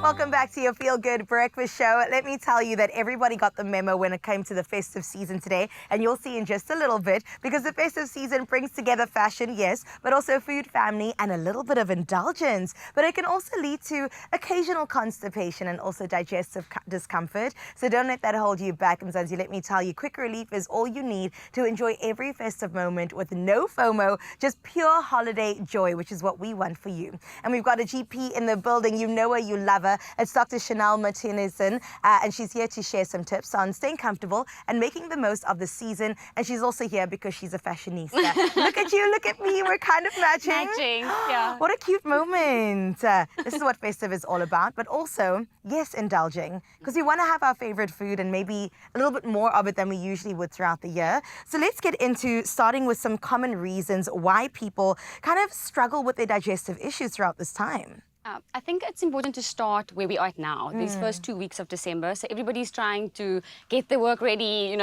Welcome back to your Feel Good Breakfast Show. Let me tell you that everybody got the memo when it came to the festive season today, and you'll see in just a little bit, because the festive season brings together fashion, yes, but also food, family, and a little bit of indulgence. But it can also lead to occasional constipation and also digestive discomfort. So don't let that hold you back, Mzansi. Let me tell you, quick relief is all you need to enjoy every festive moment with no FOMO, just pure holiday joy, which is what we want for you. And we've got a GP in the building. You know her, you love her. It's Dr. Chanel Martinezson, and she's here to share some tips on staying comfortable and making the most of the season. And she's also here because she's a fashionista. Look at you, look at me. We're kind of matching. Matching, yeah. What a cute moment. This is what festive is all about, but also, yes, indulging, because we want to have our favorite food and maybe a little bit more of it than we usually would throughout the year. So let's get into starting with some common reasons why people kind of struggle with their digestive issues throughout this time. I think it's important to start where we are at now, these first 2 weeks of December. So everybody's trying to get their work ready,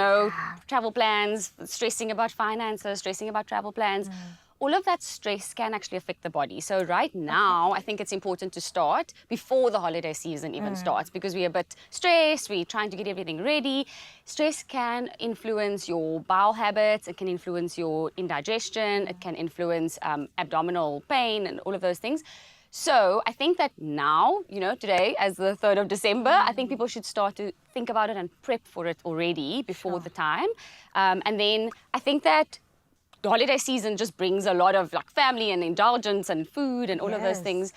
travel plans, stressing about finances, stressing about travel plans. All of that stress can actually affect the body. So right now, I think it's important to start before the holiday season even starts, because we're a bit stressed, we're trying to get everything ready. Stress can influence your bowel habits, it can influence your indigestion, it can influence abdominal pain and all of those things. So I think that now, today as the 3rd of December, I think people should start to think about it and prep for it already before the time. And then I think that the holiday season just brings a lot of family and indulgence and food and all of those things.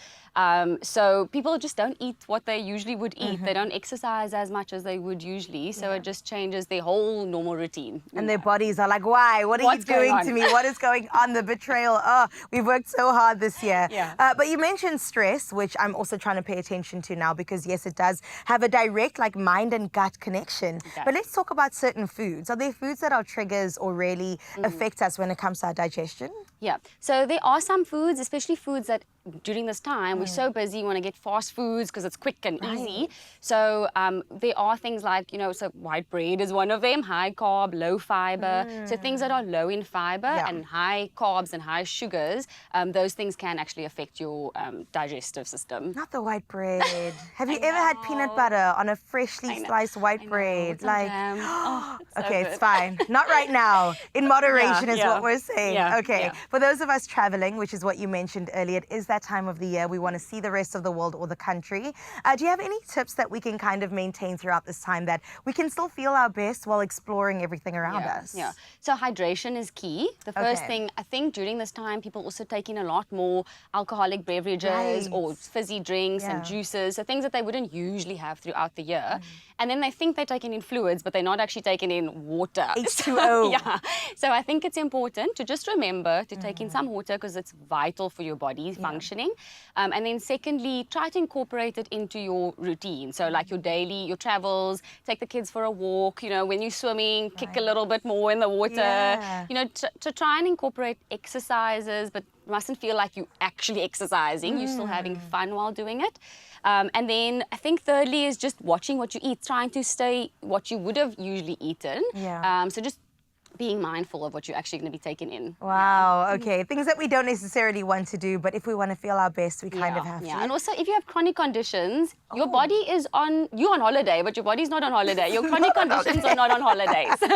So people just don't eat what they usually would eat. They don't exercise as much as they would usually. So it just changes their whole normal routine. And their bodies are like, why? What are you doing to me? What is going on? The betrayal. Oh, we've worked so hard this year. But you mentioned stress, which I'm also trying to pay attention to now, because yes, it does have a direct mind and gut connection. But let's talk about certain foods. Are there foods that are triggers or really affect us when it comes to our digestion? Yeah. So there are some foods, especially foods that during this time, we're so busy, we want to get fast foods because it's quick and easy. So there are things like, so white bread is one of them, high carb, low fiber. So things that are low in fiber and high carbs and high sugars, those things can actually affect your digestive system. Not the white bread. Have you ever had peanut butter on a freshly sliced white bread? Okay, it's fine. Not right now. In moderation is what we're saying. Okay. For those of us traveling, which is what you mentioned earlier, it is that time of the year we want to see the rest of the world or the country. Do you have any tips that we can kind of maintain throughout this time that we can still feel our best while exploring everything around us? Yeah. So hydration is key. The first thing, I think during this time, people also take in a lot more alcoholic beverages or fizzy drinks and juices, so things that they wouldn't usually have throughout the year. And then they think they're taking in fluids, but they're not actually taking in water. H2O. So I think it's important to just remember to take in some water, because it's vital for your body functioning. And then secondly, try to incorporate it into your routine. So like your travels, take the kids for a walk, when you're swimming, kick a little bit more in the water, to try and incorporate exercises, but mustn't feel like you're actually exercising. You're still having fun while doing it. And then I think thirdly is just watching what you eat, trying to stay what you would have usually eaten. So just being mindful of what you're actually going to be taking in. Wow, okay. Things that we don't necessarily want to do, but if we want to feel our best, we kind of have to. And also, if you have chronic conditions, your body is you're on holiday, but your body's not on holiday. Your chronic conditions are not on holiday. So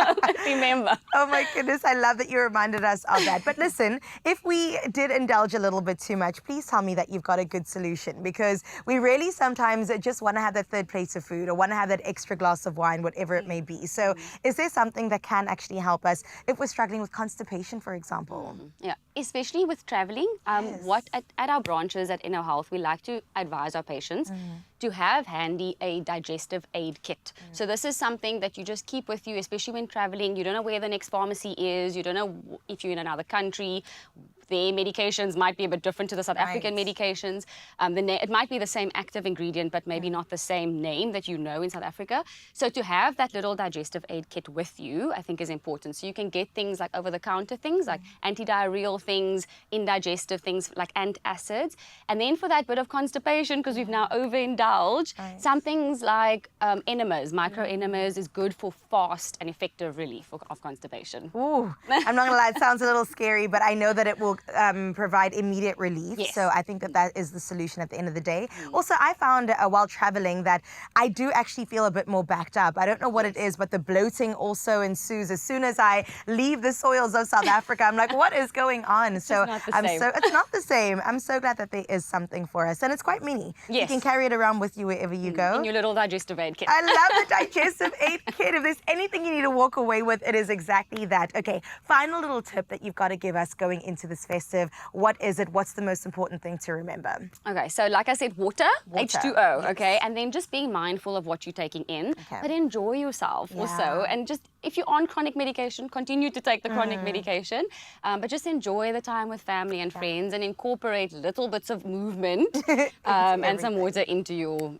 remember. Oh my goodness, I love that you reminded us of that. But listen, if we did indulge a little bit too much, please tell me that you've got a good solution, because we really sometimes just want to have that third plate of food or want to have that extra glass of wine, whatever it may be. So is there something that can actually help us if we're struggling with constipation, for example? Yeah, especially with traveling. At our branches at Inno Health, we like to advise our patients to have handy a digestive aid kit. So this is something that you just keep with you, especially when traveling. You don't know where the next pharmacy is. You don't know if you're in another country. Their medications might be a bit different to the South African medications. It might be the same active ingredient, but maybe not the same name that you know in South Africa. So to have that little digestive aid kit with you, I think is important. So you can get things like over-the-counter things, like anti-diarrheal things, indigestive things like antacids. And then for that bit of constipation, because we've now over-indulged indulge. Nice. Some things like enemas, micro enemas is good for fast and effective relief of constipation. Ooh, I'm not gonna lie, it sounds a little scary, but I know that it will provide immediate relief. Yes. So I think that that is the solution at the end of the day. Also, I found while traveling that I do actually feel a bit more backed up. I don't know what it is, but the bloating also ensues as soon as I leave the soils of South Africa. I'm like, what is going on? It's not the same. It's not the same. I'm so glad that there is something for us, and it's quite mini. You Yes. can carry it around with you wherever you go. In your little digestive aid kit. I love the digestive aid kit. If there's anything you need to walk away with, it is exactly that. Okay, final little tip that you've got to give us going into this festive. What is it? What's the most important thing to remember? Okay, so like I said, water. H2O, yes. okay? And then just being mindful of what you're taking in, Okay. but enjoy yourself also. And just, if you're on chronic medication, continue to take the chronic medication, but just enjoy the time with family and friends and incorporate little bits of movement and some water into your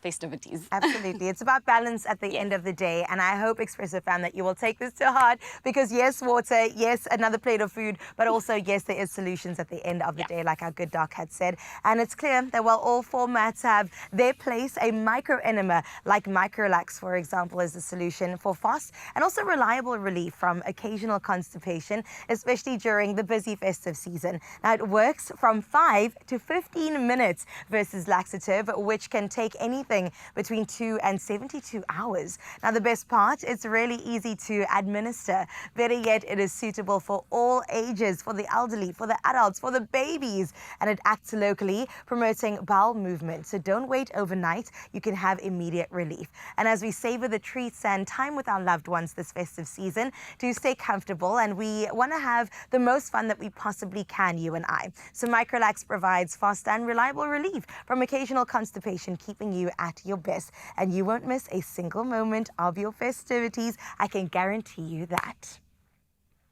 festivities. Absolutely. It's about balance at the end of the day. And I hope, Expresso fam, that you will take this to heart because yes, water, yes, another plate of food, but also, yes, there is solutions at the end of the day, like our good doc had said. And it's clear that while all formats have their place, a micro enema like MICROLAX, for example, is the solution for fast and also reliable relief from occasional constipation, especially during the busy festive season. Now, it works from 5 to 15 minutes versus laxative, which can take anything between 2 and 72 hours. Now, the best part, it's really easy to administer. Better yet, it is suitable for all ages, for the elderly, for the adults, for the babies, and it acts locally, promoting bowel movement. So don't wait overnight. You can have immediate relief. And as we savor the treats and time with our loved ones this festive season, do stay comfortable, and we want to have the most fun that we possibly can, you and I. So MICROLAX provides fast and reliable relief from occasional constipation, keeping you at your best, and you won't miss a single moment of your festivities. I can guarantee you that.